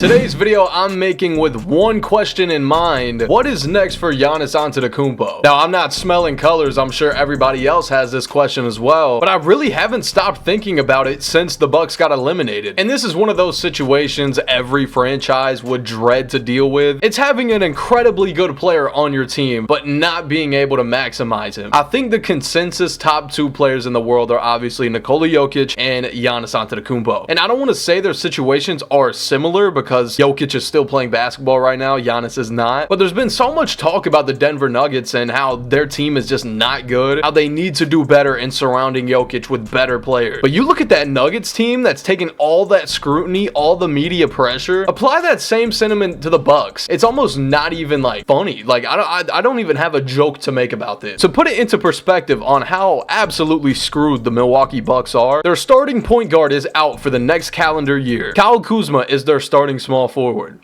Today's video I'm making with one question in mind: what is next for Giannis Antetokounmpo? Now, I'm not smelling colors, I'm sure everybody else has this question as well, but I really haven't stopped thinking about it since the Bucks got eliminated. And this is one of those situations every franchise would dread to deal with. It's having an incredibly good player on your team, but not being able to maximize him. I think the consensus top two players in the world are obviously Nikola Jokic and Giannis Antetokounmpo. And I don't want to say their situations are similar because Jokic is still playing basketball right now, Giannis is not. But there's been so much talk about the Denver Nuggets and how their team is just not good, how they need to do better in surrounding Jokic with better players. But you look at that Nuggets team that's taken all that scrutiny, all the media pressure, apply that same sentiment to the Bucks. It's almost not even like funny. Like I don't even have a joke to make about this. To put it into perspective on how absolutely screwed the Milwaukee Bucks are, their starting point guard is out for the next calendar year. Kyle Kuzma is their starting small forward.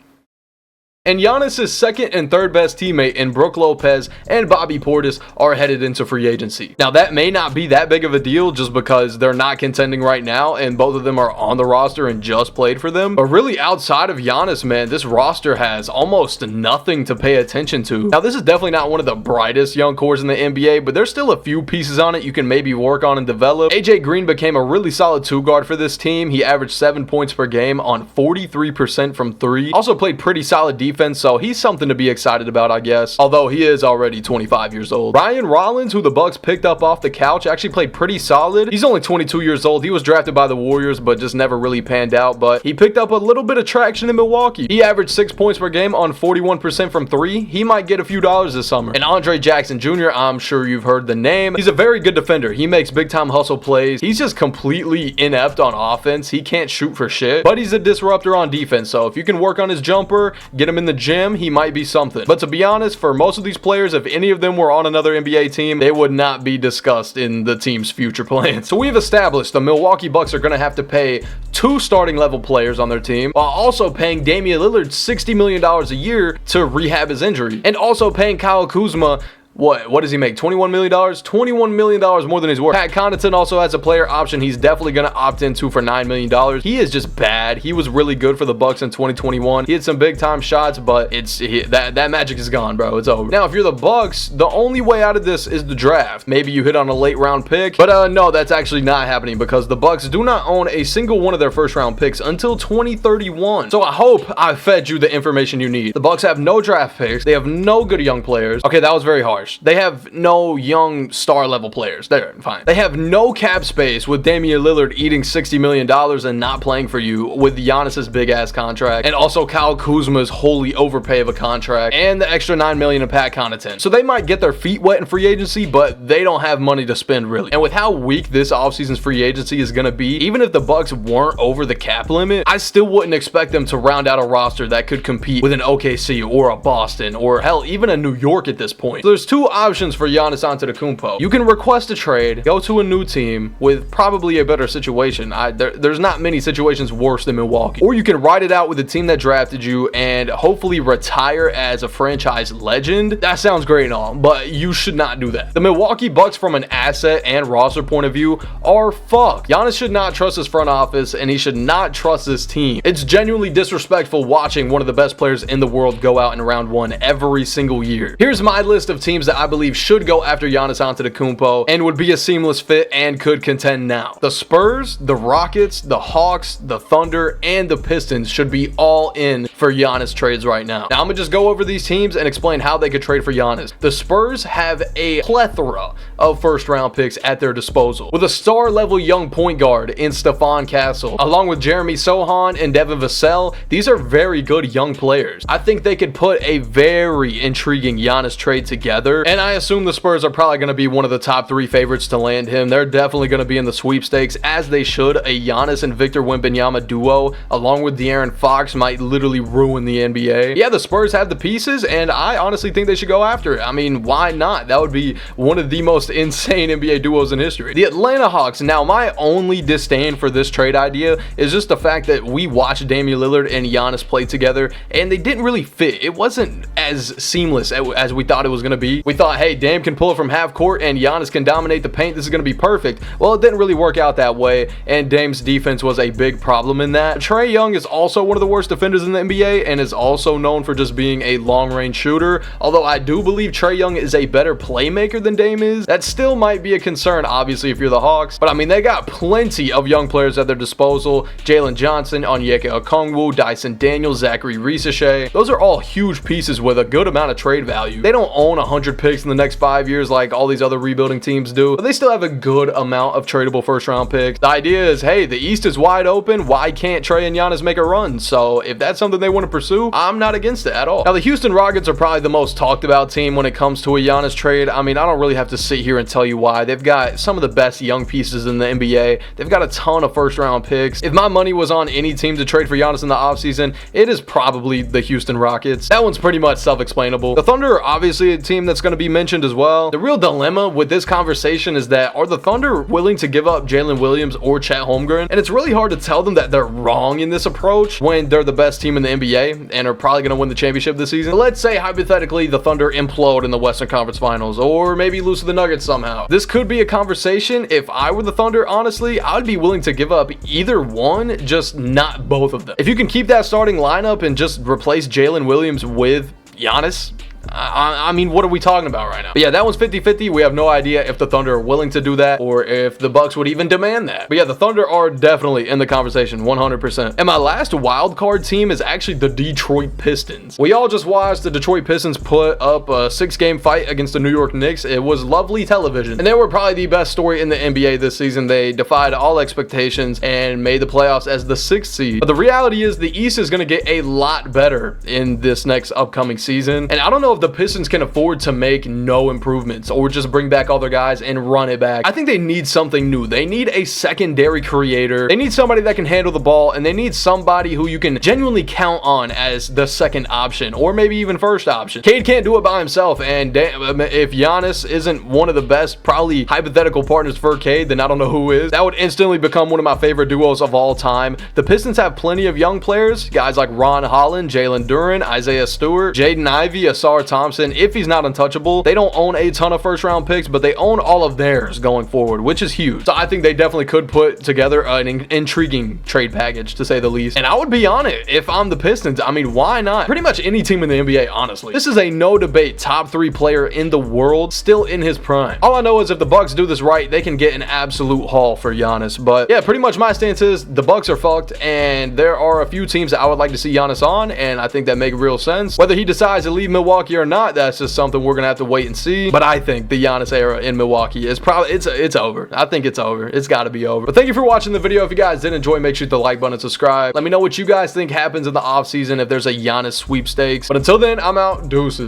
And Giannis' second and third best teammate in Brook Lopez and Bobby Portis are headed into free agency. Now, that may not be that big of a deal just because they're not contending right now and both of them are on the roster and just played for them. But really, outside of Giannis, man, this roster has almost nothing to pay attention to. Now, this is definitely not one of the brightest young cores in the NBA, but there's still a few pieces on it you can maybe work on and develop. AJ Green became a really solid two guard for this team. He averaged 7 points per game on 43% from three. Also played pretty solid defense, so he's something to be excited about, I guess, although he is already 25 years old. Ryan Rollins, who the Bucks picked up off the couch, actually played pretty solid. He's only 22 years old. He was drafted by the Warriors, but just never really panned out, but he picked up a little bit of traction in Milwaukee. He averaged 6 points per game on 41% from three. He might get a few dollars this summer. And Andre Jackson Jr., I'm sure you've heard the name. He's a very good defender. He makes big time hustle plays. He's just completely inept on offense. He can't shoot for shit, but he's a disruptor on defense, so if you can work on his jumper, get him in the gym, he might be something. But to be honest, for most of these players, if any of them were on another NBA team, they would not be discussed in the team's future plans. So we've established the Milwaukee Bucks are going to have to pay two starting level players on their team while also paying Damian Lillard $60 million a year to rehab his injury, and also paying Kyle Kuzma what does he make? $21 million? $21 million more than he's worth. Pat Connaughton also has a player option he's definitely going to opt into for $9 million. He is just bad. He was really good for the Bucks in 2021. He had some big time shots, but that magic is gone, bro. It's over. Now, if you're the Bucks, the only way out of this is the draft. Maybe you hit on a late round pick, but no, that's actually not happening because the Bucks do not own a single one of their first round picks until 2031. So I hope I fed you the information you need. The Bucks have no draft picks. They have no good young players. Okay, that was very harsh. They have no young star level players. They're fine. They have no cap space with Damian Lillard eating $60 million and not playing for you with Giannis's big ass contract, and also Kyle Kuzma's wholly overpay of a contract, and the extra $9 million in Pat Connaughton. So they might get their feet wet in free agency, but they don't have money to spend really. And with how weak this offseason's free agency is going to be, even if the Bucks weren't over the cap limit, I still wouldn't expect them to round out a roster that could compete with an OKC or a Boston or hell, even a New York at this point. So there's two options for Giannis Antetokounmpo. You can request a trade, go to a new team with probably a better situation. There's not many situations worse than Milwaukee. Or you can ride it out with the team that drafted you and hopefully retire as a franchise legend. That sounds great and all, but you should not do that. The Milwaukee Bucks, from an asset and roster point of view, are fucked. Giannis should not trust his front office and he should not trust his team. It's genuinely disrespectful watching one of the best players in the world go out in round one every single year. Here's my list of teams that I believe should go after Giannis Antetokounmpo and would be a seamless fit and could contend now. The Spurs, the Rockets, the Hawks, the Thunder, and the Pistons should be all in for Giannis trades right now. Now I'm gonna just go over these teams and explain how they could trade for Giannis. The Spurs have a plethora of first round picks at their disposal, with a star level young point guard in Stephon Castle, along with Jeremy Sohan and Devin Vassell. These are very good young players. I think they could put a very intriguing Giannis trade together, and I assume the Spurs are probably going to be one of the top three favorites to land him. They're definitely going to be in the sweepstakes, as they should. A Giannis and Victor Wembanyama duo, along with De'Aaron Fox, might literally ruin the NBA. Yeah, the Spurs have the pieces, and I honestly think they should go after it. I mean, why not? That would be one of the most insane NBA duos in history. The Atlanta Hawks. Now, my only disdain for this trade idea is just the fact that we watched Damian Lillard and Giannis play together, and they didn't really fit. It wasn't as seamless as we thought it was going to be. We thought, hey, Dame can pull it from half court and Giannis can dominate the paint. This is going to be perfect. Well, it didn't really work out that way, and Dame's defense was a big problem in that. Trae Young is also one of the worst defenders in the NBA and is also known for just being a long-range shooter. Although I do believe Trae Young is a better playmaker than Dame is. That still might be a concern, obviously, if you're the Hawks. But I mean, they got plenty of young players at their disposal. Jalen Johnson, Onyeka Okongwu, Dyson Daniels, Zachary Risache. Those are all huge pieces with a good amount of trade value. They don't own 100 picks in the next 5 years like all these other rebuilding teams do, but they still have a good amount of tradable first-round picks. The idea is, hey, the East is wide open. Why can't Trae and Giannis make a run? So if that's something they want to pursue, I'm not against it at all. Now, the Houston Rockets are probably the most talked about team when it comes to a Giannis trade. I mean, I don't really have to sit here and tell you why. They've got some of the best young pieces in the NBA. They've got a ton of first-round picks. If my money was on any team to trade for Giannis in the offseason, it is probably the Houston Rockets. That one's pretty much self-explainable. The Thunder are obviously a team that's going to be mentioned as well. The real dilemma with this conversation is that, are the Thunder willing to give up Jalen Williams or Chet Holmgren? And it's really hard to tell them that they're wrong in this approach when they're the best team in the NBA and are probably going to win the championship this season. But let's say, hypothetically, the Thunder implode in the Western Conference Finals, or maybe lose to the Nuggets somehow. This could be a conversation. If I were the Thunder, honestly, I'd be willing to give up either one, just not both of them. If you can keep that starting lineup and just replace Jalen Williams with Giannis, I mean, what are we talking about right now? But yeah, that one's 50-50. We have no idea if the Thunder are willing to do that or if the Bucks would even demand that. But yeah, the Thunder are definitely in the conversation, 100%. And my last wild card team is actually the Detroit Pistons. We all just watched the Detroit Pistons put up a 6-game fight against the New York Knicks. It was lovely television. And they were probably the best story in the NBA this season. They defied all expectations and made the playoffs as the 6th seed. But the reality is the East is going to get a lot better in this next upcoming season. And I don't know if the Pistons can afford to make no improvements or just bring back all their guys and run it back. I think they need something new. They need a secondary creator. They need somebody that can handle the ball, and they need somebody who you can genuinely count on as the second option or maybe even first option. Cade can't do it by himself, and if Giannis isn't one of the best, probably hypothetical partners for Cade, then I don't know who is. That would instantly become one of my favorite duos of all time. The Pistons have plenty of young players, guys like Ron Holland, Jalen Duren, Isaiah Stewart, Jaden Ivey, Asar Thompson. If he's not untouchable, they don't own a ton of first-round picks, but they own all of theirs going forward, which is huge. So I think they definitely could put together an intriguing trade package, to say the least. And I would be on it if I'm the Pistons. I mean, why not? Pretty much any team in the NBA, honestly. This is a no-debate top 3 player in the world, still in his prime. All I know is if the Bucks do this right, they can get an absolute haul for Giannis. But yeah, pretty much my stance is the Bucks are fucked, and there are a few teams that I would like to see Giannis on, and I think that make real sense. Whether he decides to leave Milwaukee or not, that's just something we're gonna have to wait and see. But I think the Giannis era in Milwaukee is probably it's over. I think it's over. It's got to be over. But thank you for watching the video. If you guys did enjoy, make sure to hit the like button and subscribe. Let me know what you guys think happens in the offseason if there's a Giannis sweepstakes. But until then, I'm out. Deuces.